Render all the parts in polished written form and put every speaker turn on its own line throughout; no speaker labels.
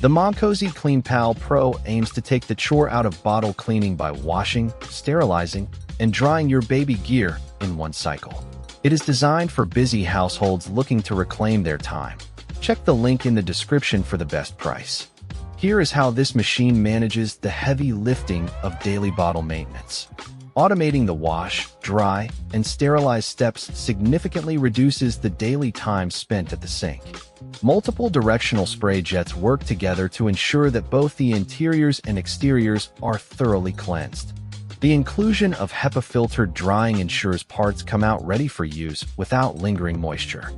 The Momcozy KleanPal Pro aims to take the chore out of bottle cleaning by washing, sterilizing, and drying your baby gear in one cycle. It is designed for busy households looking to reclaim their time. Check the link in the description for the best price. Here is how this machine manages the heavy lifting of daily bottle maintenance. Automating the wash, dry, and sterilize steps significantly reduces the daily time spent at the sink. Multiple directional spray jets work together to ensure that both the interiors and exteriors are thoroughly cleansed. The inclusion of HEPA-filtered drying ensures parts come out ready for use without lingering moisture.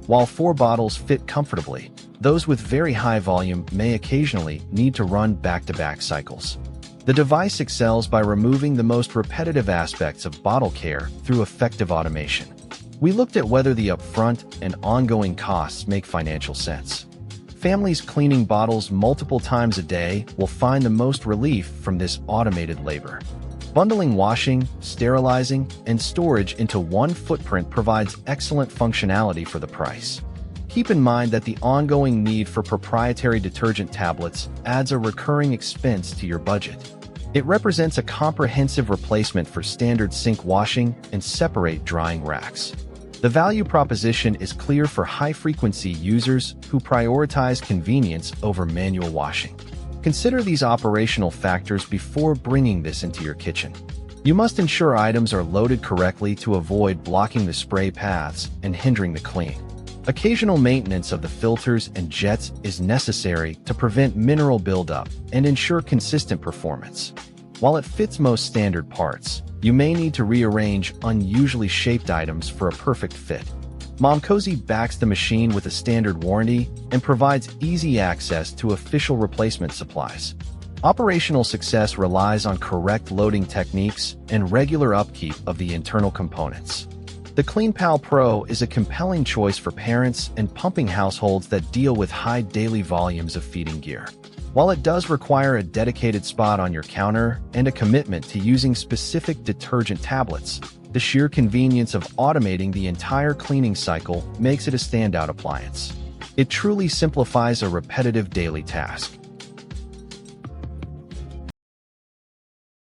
While 4 bottles fit comfortably, those with very high volume may occasionally need to run back-to-back cycles. The device excels by removing the most repetitive aspects of bottle care through effective automation. We looked at whether the upfront and ongoing costs make financial sense. Families cleaning bottles multiple times a day will find the most relief from this automated labor. Bundling washing, sterilizing, and storage into one footprint provides excellent functionality for the price. Keep in mind that the ongoing need for proprietary detergent tablets adds a recurring expense to your budget. It represents a comprehensive replacement for standard sink washing and separate drying racks. The value proposition is clear for high-frequency users who prioritize convenience over manual washing. Consider these operational factors before bringing this into your kitchen. You must ensure items are loaded correctly to avoid blocking the spray paths and hindering the clean. Occasional maintenance of the filters and jets is necessary to prevent mineral buildup and ensure consistent performance. While it fits most standard parts, you may need to rearrange unusually shaped items for a perfect fit. Momcozy backs the machine with a standard warranty and provides easy access to official replacement supplies. Operational success relies on correct loading techniques and regular upkeep of the internal components. The KleanPal Pro is a compelling choice for parents and pumping households that deal with high daily volumes of feeding gear. While it does require a dedicated spot on your counter and a commitment to using specific detergent tablets, the sheer convenience of automating the entire cleaning cycle makes it a standout appliance. It truly simplifies a repetitive daily task.